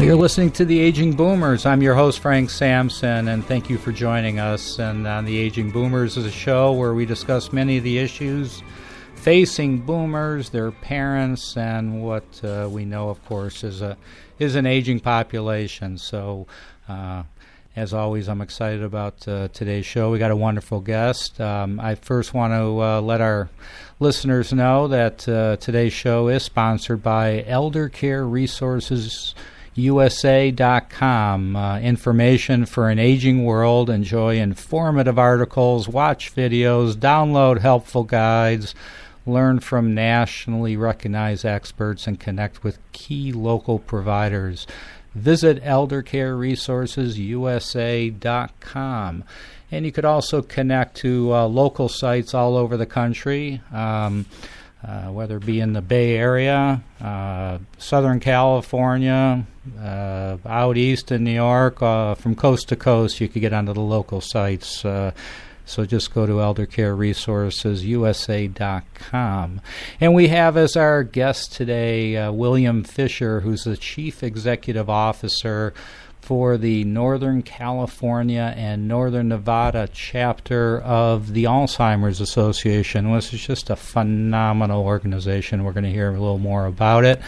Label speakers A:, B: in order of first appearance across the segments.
A: You're listening to The Aging Boomers. I'm your host, Frank Sampson, and thank you for joining us. And The Aging Boomers is a show where we discuss many of the issues facing boomers, their parents, and what we know, of course, is an aging population. So, as always, I'm excited about today's show. We got a wonderful guest. I first want to let our listeners know that today's show is sponsored by Elder Care Resources USA.com. Information for an aging world. Enjoy informative articles, watch videos, download helpful guides, learn from nationally recognized experts, and connect with key local providers. Visit eldercareresourcesusa.com. And you could also connect to local sites all over the country, whether it be in the Bay Area, Southern California, out east in New York, from coast to coast. You could get onto the local sites. So just go to eldercareresourcesusa.com. And we have as our guest today William Fisher, who's the Chief Executive Officer for the Northern California and Northern Nevada chapter of the Alzheimers-Association, which is just a phenomenal organization. We're going to hear a little more about it.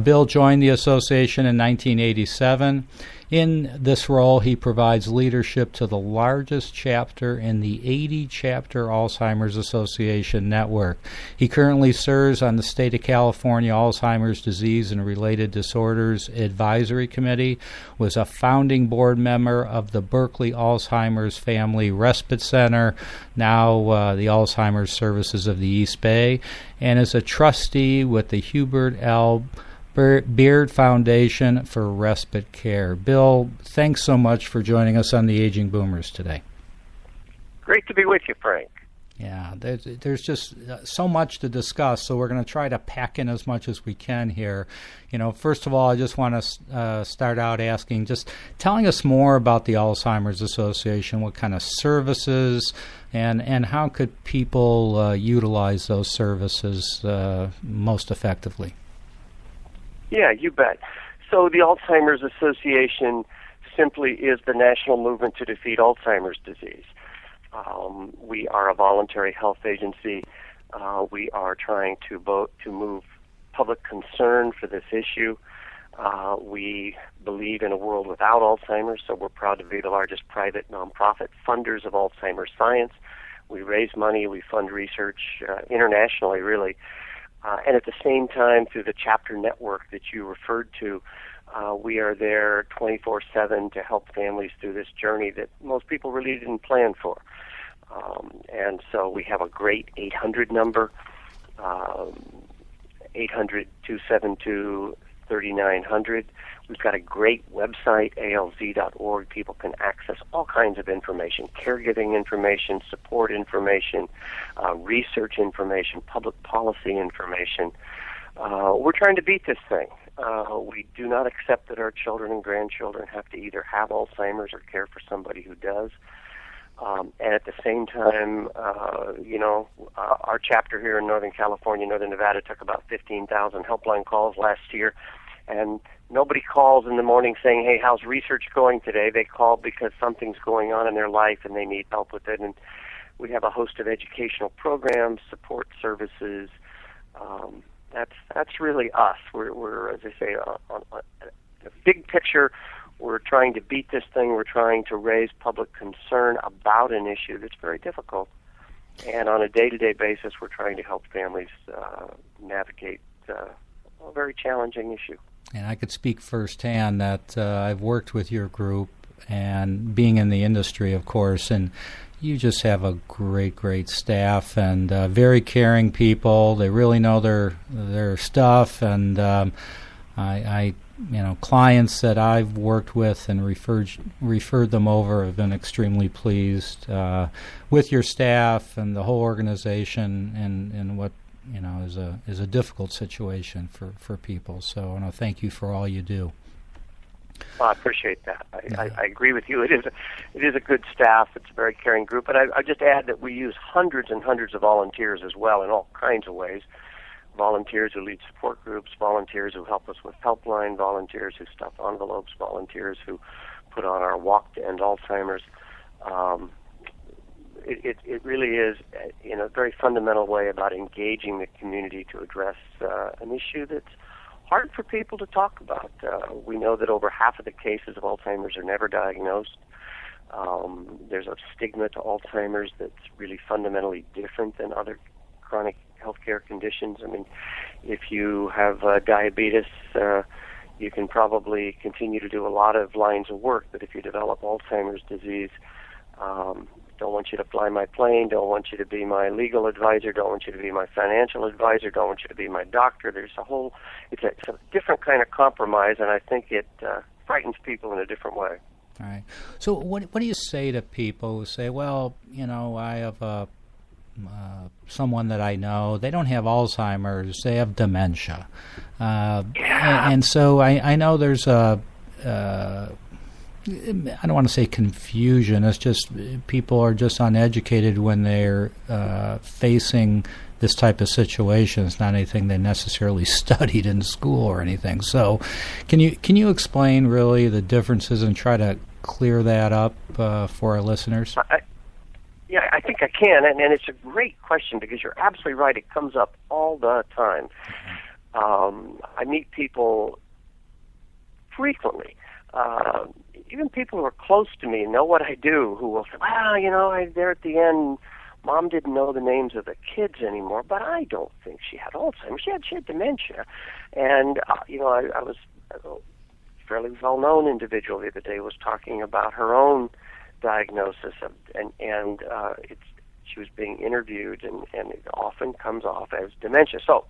A: Bill joined the association in 1987. In this role, he provides leadership to the largest chapter in the 80-chapter Alzheimer's Association network. He currently serves on the State of California Alzheimer's Disease and Related Disorders Advisory Committee, was a founding board member of the Berkeley Alzheimer's Family Respite Center, now the Alzheimer's Services of the East Bay, and is a trustee with the Hubert L. Beard Foundation for Respite Care. Bill, thanks so much for joining us on the Aging Boomers today.
B: Great to be with you, Frank.
A: Yeah, there's just so much to discuss, so we're going to try to pack in as much as we can here. You know, first of all, I just want to start out asking, just telling us more about the Alzheimer's Association, what kind of services, and how could people utilize those services most effectively?
B: Yeah, you bet. So the Alzheimer's Association simply is the national movement to defeat Alzheimer's disease. We are a voluntary health agency. We are trying to move public concern for this issue. We believe in a world without Alzheimer's, so we're proud to be the largest private nonprofit funders of Alzheimer's science. We raise money, we fund research internationally, really. And at the same time, through the chapter network that you referred to, we are there 24/7 to help families through this journey that most people really didn't plan for. And so we have a great 800 number, 800-272-3900. We've got a great website, alz.org. People can access all kinds of information, caregiving information, support information, research information, public policy information. We're trying to beat this thing. We do not accept that our children and grandchildren have to either have Alzheimer's or care for somebody who does. And at the same time, our chapter here in Northern California, Northern Nevada, took about 15,000 helpline calls last year. And nobody calls in the morning saying, hey, how's research going today? They call because something's going on in their life and they need help with it. And we have a host of educational programs, support services. That's really us. We're as I say, on the big picture, we're trying to beat this thing. We're trying to raise public concern about an issue that's very difficult. And on a day-to-day basis, we're trying to help families navigate a very challenging issue.
A: And I could speak firsthand that I've worked with your group and being in the industry, of course, and you just have a great staff and very caring people. They really know their stuff, and I clients that I've worked with and referred them over have been extremely pleased with your staff and the whole organization and what is a difficult situation for people. So I want to thank you for all you do.
B: Well, I appreciate that. I agree with you. It is a good staff. It's a very caring group. But I just add that we use hundreds and hundreds of volunteers as well in all kinds of ways. volunteers who lead support groups, volunteers who help us with helpline, volunteers who stuff envelopes, volunteers who put on our walk to end Alzheimer's. It really is, in a very fundamental way, about engaging the community to address an issue that's hard for people to talk about. We know that over half of the cases of Alzheimer's are never diagnosed. There's a stigma to Alzheimer's that's really fundamentally different than other chronic healthcare conditions. I mean, if you have diabetes, you can probably continue to do a lot of lines of work, but if you develop Alzheimer's disease, don't want you to fly my plane, don't want you to be my legal advisor, don't want you to be my financial advisor, don't want you to be my doctor. It's a different kind of compromise, and I think it frightens people in a different way.
A: All right. So what do you say to people who say, well, I have someone that I know, they don't have Alzheimer's, they have dementia. And so I know there's I don't want to say confusion. It's just people are just uneducated when they're facing this type of situation. It's not anything they necessarily studied in school or anything. So, can you explain really the differences and try to clear that up for our listeners?
B: I think I can, and it's a great question because you're absolutely right. It comes up all the time. I meet people frequently. Even people who are close to me know what I do, who will say, well, there at the end, Mom didn't know the names of the kids anymore, but I don't think she had Alzheimer's. She had dementia. And, I was a fairly well-known individual the other day was talking about her own diagnosis, she was being interviewed, and it often comes off as dementia. So,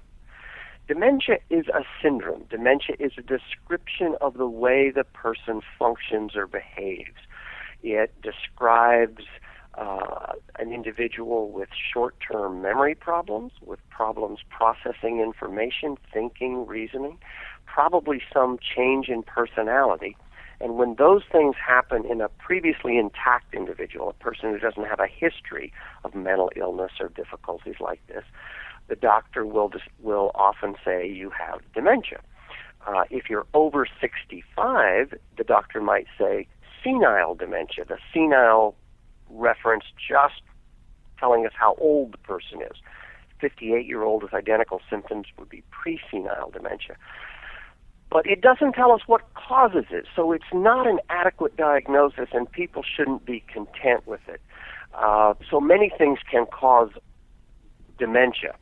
B: dementia is a syndrome. Dementia is a description of the way the person functions or behaves. It describes an individual with short-term memory problems, with problems processing information, thinking, reasoning, probably some change in personality. And when those things happen in a previously intact individual, a person who doesn't have a history of mental illness or difficulties like this, the doctor will often say you have dementia. If you're over 65, the doctor might say senile dementia. The senile reference just telling us how old the person is. 58-year-old with identical symptoms would be pre-senile dementia. But it doesn't tell us what causes it, so it's not an adequate diagnosis, and people shouldn't be content with it. So many things can cause dementia.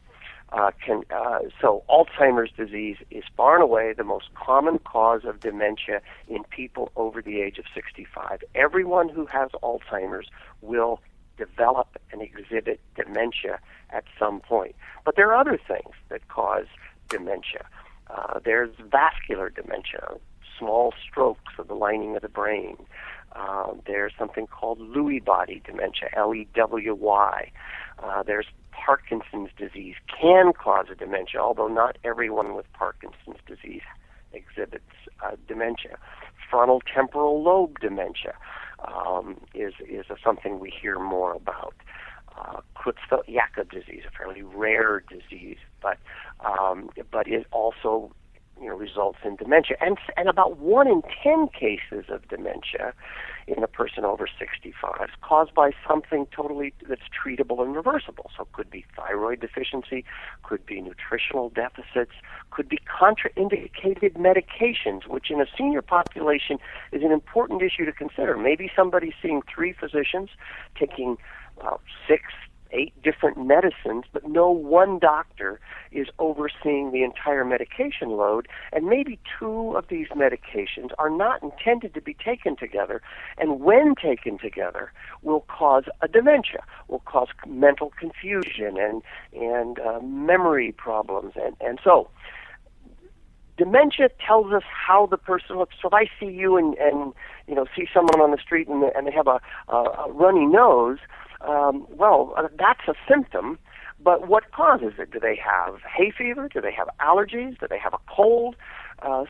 B: So Alzheimer's disease is far and away the most common cause of dementia in people over the age of 65. Everyone who has Alzheimer's will develop and exhibit dementia at some point. But there are other things that cause dementia. There's vascular dementia, small strokes of the lining of the brain. There's something called Lewy body dementia, Lewy. There's Parkinson's disease can cause a dementia, although not everyone with Parkinson's disease exhibits dementia. Frontal temporal lobe dementia is something we hear more about. Creutzfeldt-Jakob disease, a fairly rare disease, but it also results in dementia. And about 1 in 10 cases of dementia in a person over 65 is caused by something totally that's treatable and reversible. So it could be thyroid deficiency, could be nutritional deficits, could be contraindicated medications, which in a senior population is an important issue to consider. Maybe somebody's seeing 3 physicians, taking 6, 8 different medicines, but no one doctor is overseeing the entire medication load, and maybe 2 of these medications are not intended to be taken together, and when taken together will cause a dementia, will cause mental confusion and memory problems, and so dementia tells us how the person looks. So if I see you and see someone on the street and they have a runny nose, that's a symptom, but what causes it? Do they have hay fever? Do they have allergies? Do they have a cold?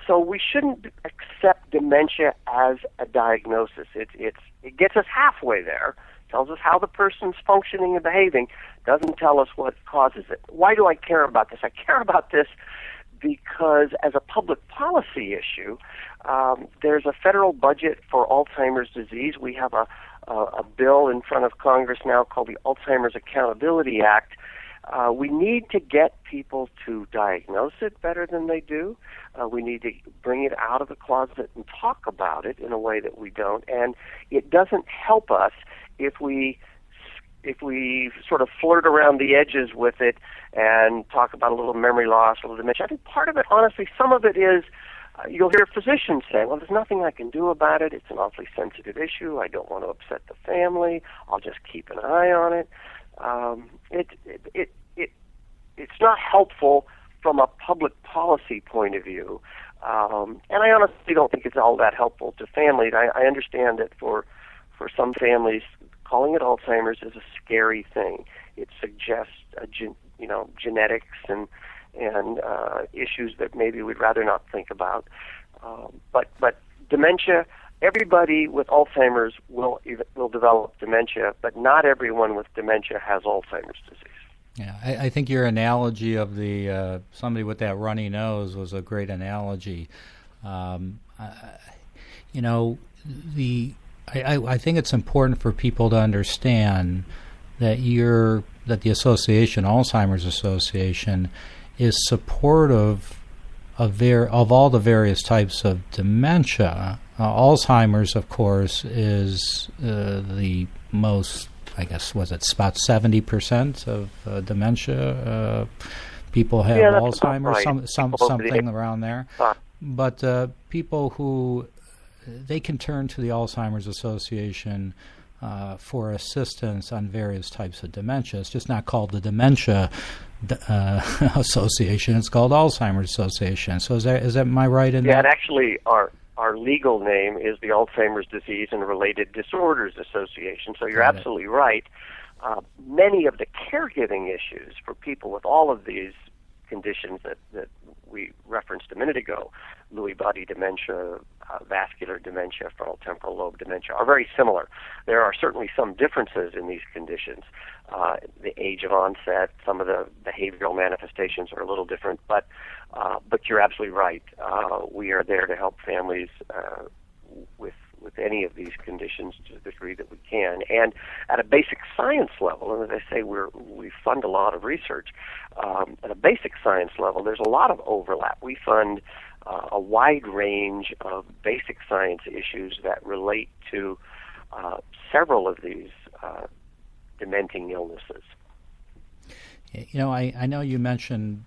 B: So we shouldn't accept dementia as a diagnosis. It gets us halfway there tells us how the person's functioning and behaving, doesn't tell us what causes it. Why do I care about this? I care about this because as a public policy issue, there's a federal budget for Alzheimer's disease. We have a bill in front of Congress now called the Alzheimer's Accountability Act. We need to get people to diagnose it better than they do. We need to bring it out of the closet and talk about it in a way that we don't. And it doesn't help us if we sort of flirt around the edges with it and talk about a little memory loss, a little dementia. I think part of it, honestly, some of it is you'll hear physicians say, well, there's nothing I can do about it. It's an awfully sensitive issue. I don't want to upset the family. I'll just keep an eye on it. It's not helpful from a public policy point of view. And I honestly don't think it's all that helpful to families. I understand that for some families, calling it Alzheimer's is a scary thing. It suggests genetics and issues that maybe we'd rather not think about. But dementia, everybody with Alzheimer's will develop dementia, but not everyone with dementia has Alzheimer's disease.
A: Yeah, I think your analogy of the somebody with that runny nose was a great analogy. I think it's important for people to understand that the association, Alzheimer's Association, is supportive of all the various types of dementia. Alzheimer's, of course, is the most, I guess, was it about 70% of dementia people have Alzheimer's,
B: right.
A: something around there. But people who they can turn to the Alzheimer's Association for assistance on various types of dementia. It's just not called the Dementia Association. It's called Alzheimer's Association. So is that am I right in that?
B: Yeah, and actually our legal name is the Alzheimer's Disease and Related Disorders Association. So you're absolutely right. Many of the caregiving issues for people with all of these conditions that we referenced a minute ago, Lewy body dementia, vascular dementia, frontotemporal lobe dementia, are very similar. There are certainly some differences in these conditions. The age of onset, some of the behavioral manifestations are a little different, but you're absolutely right. We are there to help families with any of these conditions to the degree that we can. And at a basic science level, and as I say, we fund a lot of research, at a basic science level, there's a lot of overlap. We fund a wide range of basic science issues that relate to several of these dementing illnesses.
A: I know you mentioned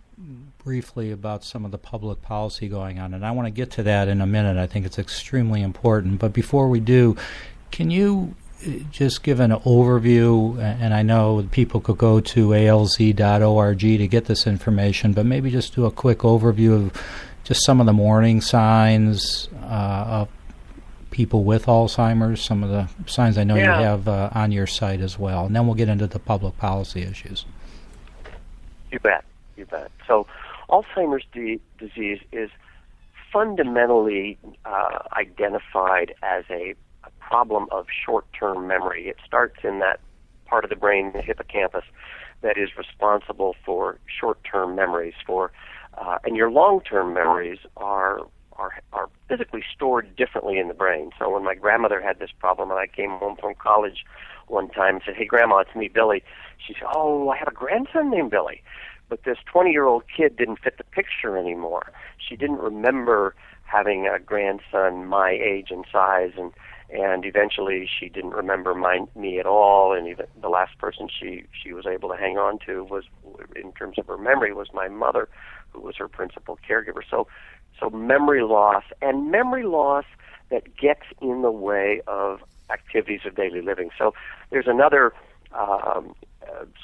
A: briefly about some of the public policy going on, and I want to get to that in a minute. I think it's extremely important. But before we do, can you just give an overview? And I know people could go to alz.org to get this information, but maybe just do a quick overview of just some of the warning signs of people with Alzheimer's, some of the signs I know you have on your site as well. And then we'll get into the public policy issues.
B: You bet. So Alzheimer's disease is fundamentally identified as a problem of short-term memory. It starts in that part of the brain, the hippocampus, that is responsible for short-term memories. And your long-term memories are physically stored differently in the brain. So when my grandmother had this problem and I came home from college one time and said, "Hey, Grandma, it's me, Billy," she said, "Oh, I have a grandson named Billy." But this 20-year-old kid didn't fit the picture anymore. She didn't remember having a grandson my age and size, and eventually she didn't remember me at all, and even the last person she was able to hang on to was, in terms of her memory, was my mother, who was her principal caregiver. So memory loss, and memory loss that gets in the way of activities of daily living. So there's another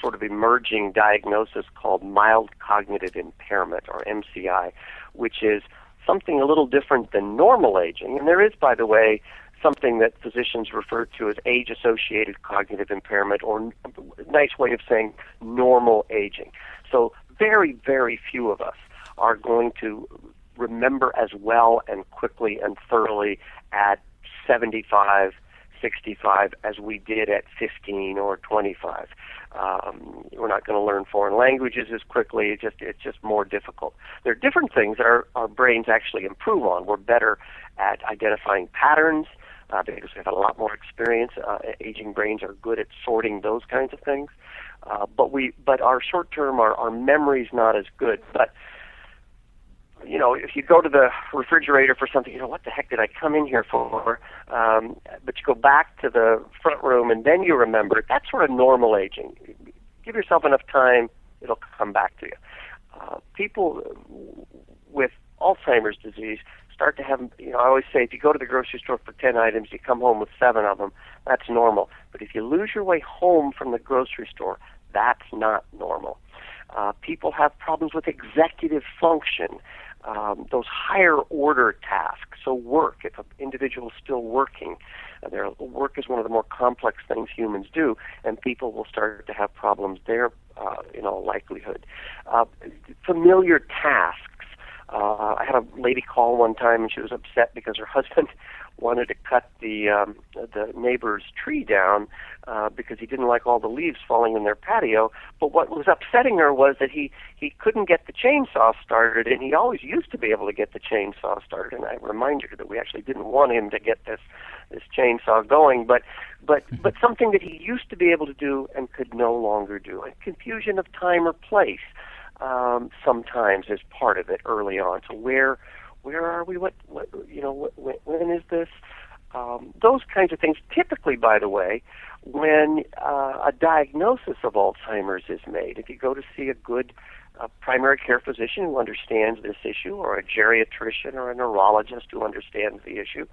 B: sort of emerging diagnosis called mild cognitive impairment, or MCI, which is something a little different than normal aging. And there is, by the way, something that physicians refer to as age-associated cognitive impairment, or a nice way of saying normal aging. So very, very few of us are going to remember as well and quickly and thoroughly at 75, 65 as we did at 15 or 25. We're not going to learn foreign languages as quickly. It's just more difficult. There are different things that our brains actually improve on. We're better at identifying patterns because we've had a lot more experience. Aging brains are good at sorting those kinds of things. But our short-term, our memory's not as good. But if you go to the refrigerator for something, what the heck did I come in here for? But you go back to the front room and then you remember it. That's sort of normal aging. Give yourself enough time, it'll come back to you. People with Alzheimer's disease start to have, I always say, if you go to the grocery store for 10 items, you come home with 7 of them, that's normal. But if you lose your way home from the grocery store, that's not normal. People have problems with executive function, those higher order tasks. So work, if an individual is still working, their work is one of the more complex things humans do, and people will start to have problems there in all likelihood. Familiar tasks. I had a lady call one time, and she was upset because her husband wanted to cut the neighbor's tree down because he didn't like all the leaves falling in their patio. But what was upsetting her was that he couldn't get the chainsaw started, and he always used to be able to get the chainsaw started. And I reminded her that we actually didn't want him to get this chainsaw going, but something that he used to be able to do and could no longer do. And confusion of time or place sometimes is part of it early on. So where are we? When is this? Those kinds of things. Typically, by the way, when a diagnosis of Alzheimer's is made, if you go to see a good primary care physician who understands this issue, or a geriatrician or a neurologist who understands the issue,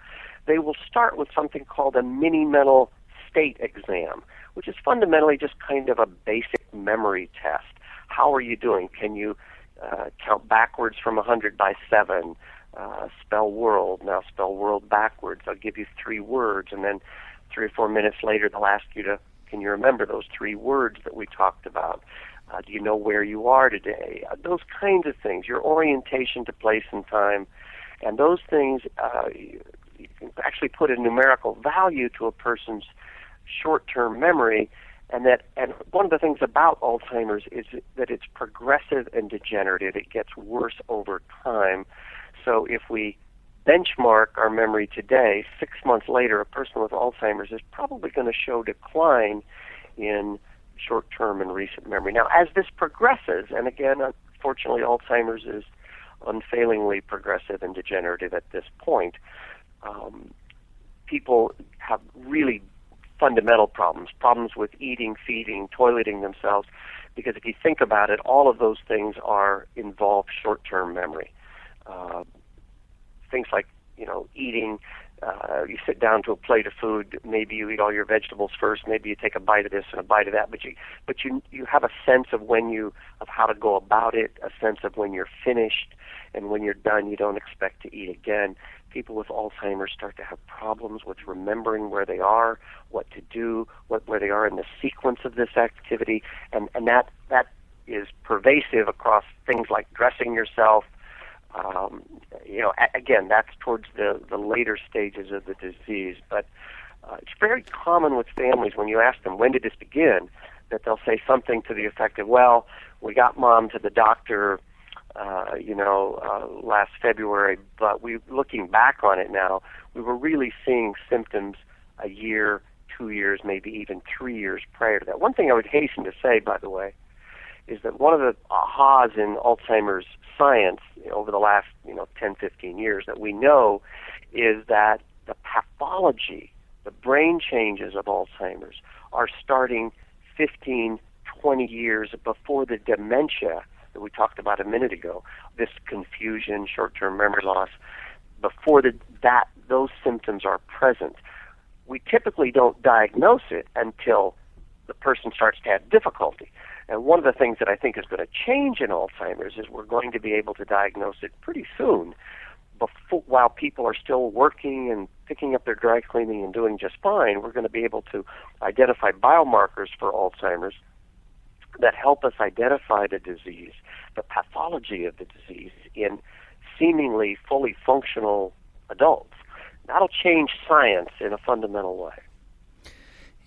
B: they will start with something called a mini mental state exam, which is fundamentally just kind of a basic memory test. How are you doing? Can you count backwards from 100 by 7? Spell world. Now spell world backwards. I'll give you 3 words, and then 3 or 4 minutes later they'll ask you can you remember those 3 words that we talked about? Do you know where you are today? Those kinds of things. Your orientation to place and time. And those things, you can actually put a numerical value to a person's short-term memory. And one of the things about Alzheimer's is that it's progressive and degenerative. It gets worse over time. So if we benchmark our memory today, 6 months later, a person with Alzheimer's is probably going to show decline in short-term and recent memory. Now, as this progresses, and again, unfortunately, Alzheimer's is unfailingly progressive and degenerative at this point, people have really fundamental problems with eating, feeding, toileting themselves, because if you think about it, all of those things involve short-term memory. Things like, eating, you sit down to a plate of food, maybe you eat all your vegetables first, maybe you take a bite of this and a bite of that, but you have a sense of of how to go about it, a sense of when you're finished, and when you're done, you don't expect to eat again. People with Alzheimer's start to have problems with remembering where they are, what to do, where they are in the sequence of this activity, and that is pervasive across things like dressing yourself. Again, that's towards the later stages of the disease, but it's very common with families when you ask them, when did this begin, that they'll say something to the effect of, well, we got mom to the doctor last February, but looking back on it now, we were really seeing symptoms a year, 2 years, maybe even 3 years prior to that. One thing I would hasten to say, by the way, is that one of the ahas in Alzheimer's science over the last 10, 15 years that we know is that the pathology, the brain changes of Alzheimer's are starting 15, 20 years before the dementia that we talked about a minute ago, this confusion, short-term memory loss, before those symptoms are present. We typically don't diagnose it until the person starts to have difficulty. And one of the things that I think is going to change in Alzheimer's is we're going to be able to diagnose it pretty soon, while people are still working and picking up their dry cleaning and doing just fine. We're going to be able to identify biomarkers for Alzheimer's that help us identify the disease, the pathology of the disease in seemingly fully functional adults. That'll change science in a fundamental way.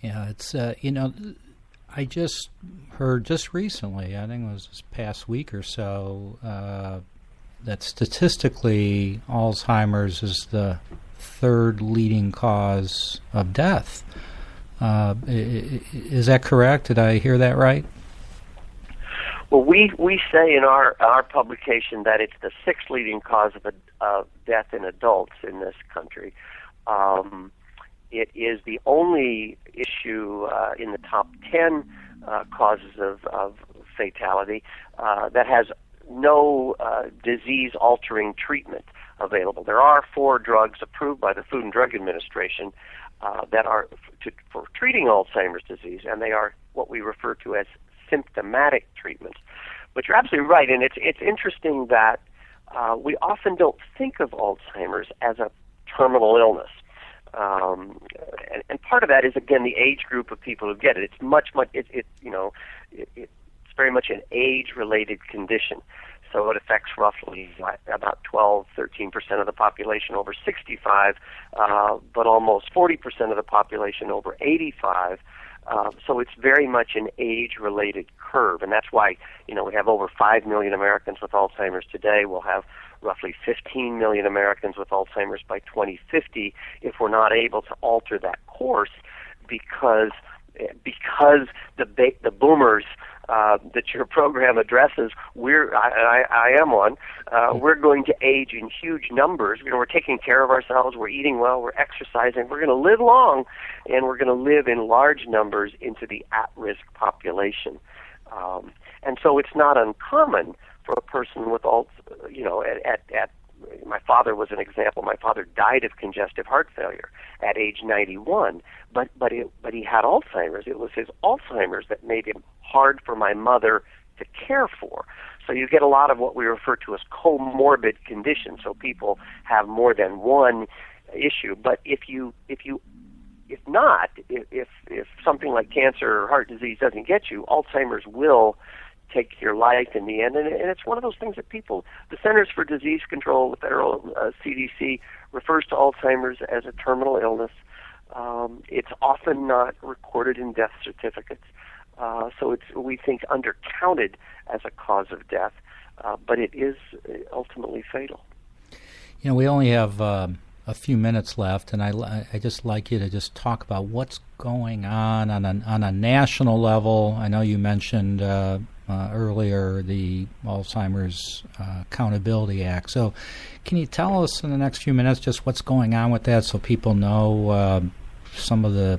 A: Yeah, it's, I just heard just recently, I think it was this past week or so, that statistically Alzheimer's is the third leading cause of death. Is that correct? Did I hear that right?
B: Well, we say in our publication that it's the sixth leading cause of death in adults in this country. It is the only issue in the top 10 causes of fatality that has no disease-altering treatment available. There are 4 drugs approved by the Food and Drug Administration that are for treating Alzheimer's disease, and they are what we refer to as symptomatic treatments. But you're absolutely right, and it's interesting that we often don't think of Alzheimer's as a terminal illness. And part of that is, again, the age group of people who get it. It's very much an age-related condition. So it affects roughly about 13% of the population over 65, but almost 40% of the population over 85. So it's very much an age-related curve, and that's why we have over 5 million Americans with Alzheimer's today. We'll have roughly 15 million Americans with Alzheimer's by 2050 if we're not able to alter that course, because the boomers that your program addresses, I am one. We're going to age in huge numbers. We're taking care of ourselves. We're eating well. We're exercising. We're going to live long, and we're going to live in large numbers into the at-risk population. And so it's not uncommon for a person with my father was an example. My father died of congestive heart failure at age 91, but he had Alzheimer's. It was his Alzheimer's that made him hard for my mother to care for. So you get a lot of what we refer to as comorbid conditions. So people have more than one issue. But if something like cancer or heart disease doesn't get you, Alzheimer's will take your life in the end. And it's one of those things that the Centers for Disease Control, the federal CDC, refers to Alzheimer's as a terminal illness. It's often not recorded in death certificates. So it's, we think, undercounted as a cause of death, but it is ultimately fatal.
A: We only have a few minutes left, and I just like you to just talk about what's going on a national level. I know you mentioned earlier the Alzheimer's Accountability Act. So can you tell us in the next few minutes just what's going on with that so people know some of the,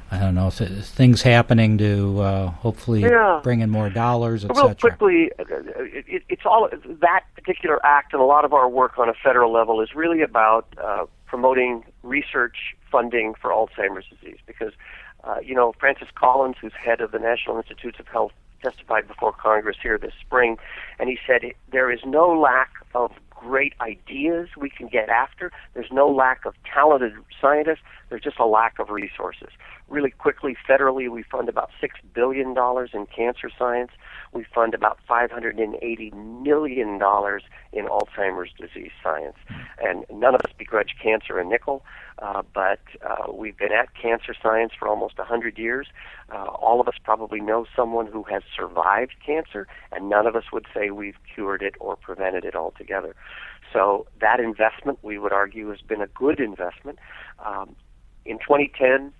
A: I don't know, things happening to hopefully bring in more dollars, etc.?
B: Real quickly, it's all that particular act, and a lot of our work on a federal level is really about promoting research funding for Alzheimer's disease. Because, Francis Collins, who's head of the National Institutes of Health, testified before Congress here this spring, and he said there is no lack of great ideas we can get after. There's no lack of talented scientists. There's just a lack of resources. Really quickly, federally, we fund about $6 billion in cancer science. We fund about $580 million in Alzheimer's disease science. And none of us begrudge cancer a nickel, but we've been at cancer science for almost 100 years. All of us probably know someone who has survived cancer, and none of us would say we've cured it or prevented it altogether. So that investment, we would argue, has been a good investment. In 2010,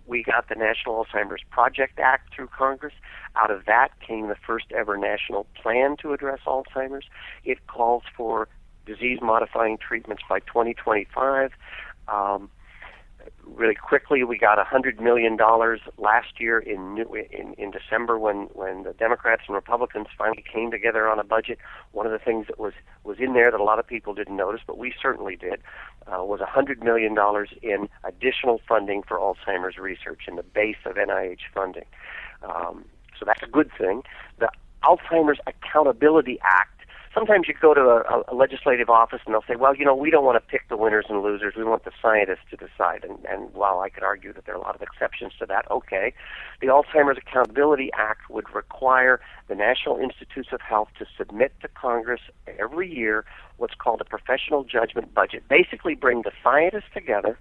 B: we got the National Alzheimer's Project Act through Congress. Out of that came the first ever national plan to address Alzheimer's. It calls for disease-modifying treatments by 2025. Really quickly, we got $100 million last year in December when the Democrats and Republicans finally came together on a budget. One of the things that was in there that a lot of people didn't notice, but we certainly did, was $100 million in additional funding for Alzheimer's research in the base of NIH funding. So that's a good thing. The Alzheimer's Accountability Act, sometimes you go to a legislative office and they'll say, well, we don't want to pick the winners and losers. We want the scientists to decide. And while I could argue that there are a lot of exceptions to that, okay. The Alzheimer's Accountability Act would require the National Institutes of Health to submit to Congress every year what's called a professional judgment budget. Basically bring the scientists together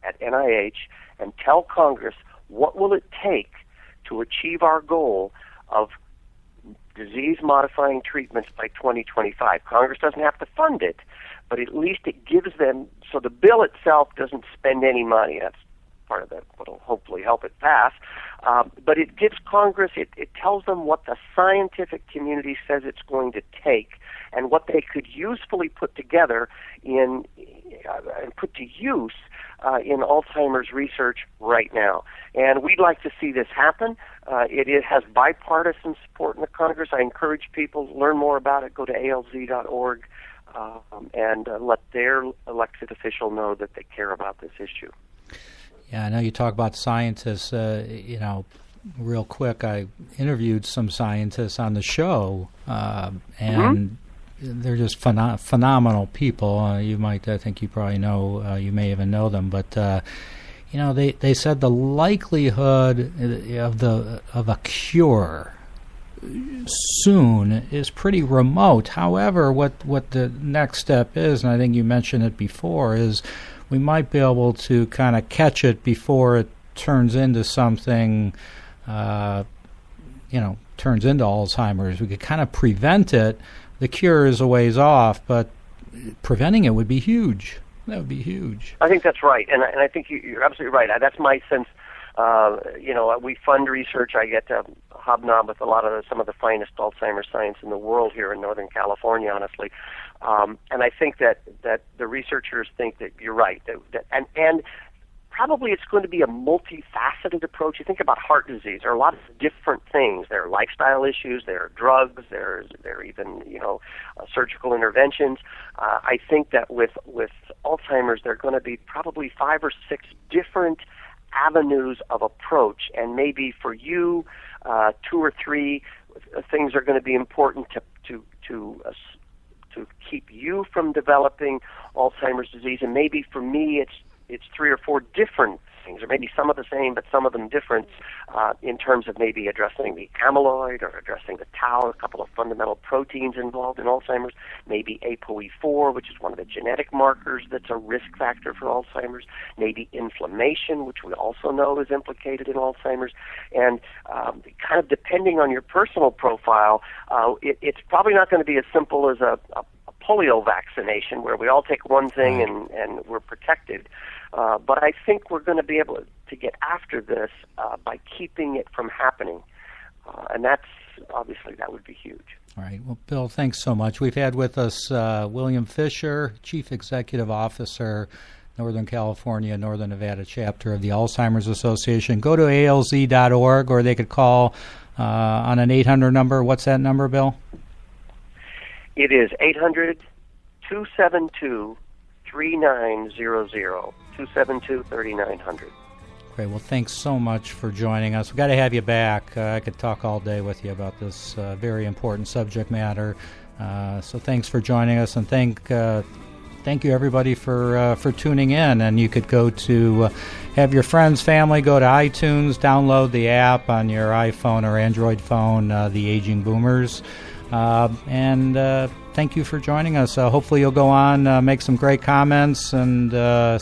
B: at NIH and tell Congress what will it take to achieve our goal of disease-modifying treatments by 2025. Congress doesn't have to fund it, but at least it gives them, so the bill itself doesn't spend any money. That's part of that will hopefully help it pass. But it gives Congress, it tells them what the scientific community says it's going to take and what they could usefully put together and put to use in Alzheimer's research right now. And we'd like to see this happen. It has bipartisan support in the Congress. I encourage people to learn more about it. Go to alz.org and let their elected official know that they care about this issue.
A: Yeah, I know you talk about scientists. Real quick, I interviewed some scientists on the show, and they're just phenomenal people. I think you probably know, you may even know them, but they said the likelihood of a cure soon is pretty remote. However, what the next step is, and I think you mentioned it before, is we might be able to kind of catch it before it turns into something, turns into Alzheimer's. We could kind of prevent it. The cure is a ways off, but preventing it would be huge. That would be huge.
B: I think that's right, and I think you're absolutely right. That's my sense. We fund research. I get to hobnob with some of the finest Alzheimer's science in the world here in Northern California, honestly. And I think that the researchers think that you're right. And probably it's going to be a multifaceted approach. You think about heart disease. There are a lot of different things. There are lifestyle issues. There are drugs. There are even surgical interventions. I think that with Alzheimer's, there are going to be probably 5 or 6 different avenues of approach, and maybe for you, 2 or 3 things are going to be important to keep you from developing Alzheimer's disease, and maybe for me, it's 3 or 4 different things, or maybe some of the same, but some of them different, in terms of maybe addressing the amyloid or addressing the tau, a couple of fundamental proteins involved in Alzheimer's, maybe ApoE4, which is one of the genetic markers that's a risk factor for Alzheimer's, maybe inflammation, which we also know is implicated in Alzheimer's, and kind of depending on your personal profile, it's probably not going to be as simple as a polio vaccination where we all take one thing and we're protected. But I think we're going to be able to get after this by keeping it from happening. And that would be huge.
A: All right. Well, Bill, thanks so much. We've had with us William Fisher, Chief Executive Officer, Northern California, Northern Nevada chapter of the Alzheimers-Association. Go to alz.org, or they could call on an 800 number. What's that number, Bill?
B: It is 800-272-3900, 272-3900.
A: Great. Well, thanks so much for joining us. We've got to have you back. I could talk all day with you about this very important subject matter. So thanks for joining us, and thank you, everybody, for tuning in. And you could go to have your friends, family, go to iTunes, download the app on your iPhone or Android phone, The Aging Boomers. And thank you for joining us. Hopefully you'll go on, make some great comments, and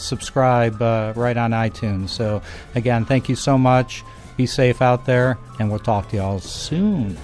A: subscribe right on iTunes. So, again, thank you so much. Be safe out there, and we'll talk to you all soon.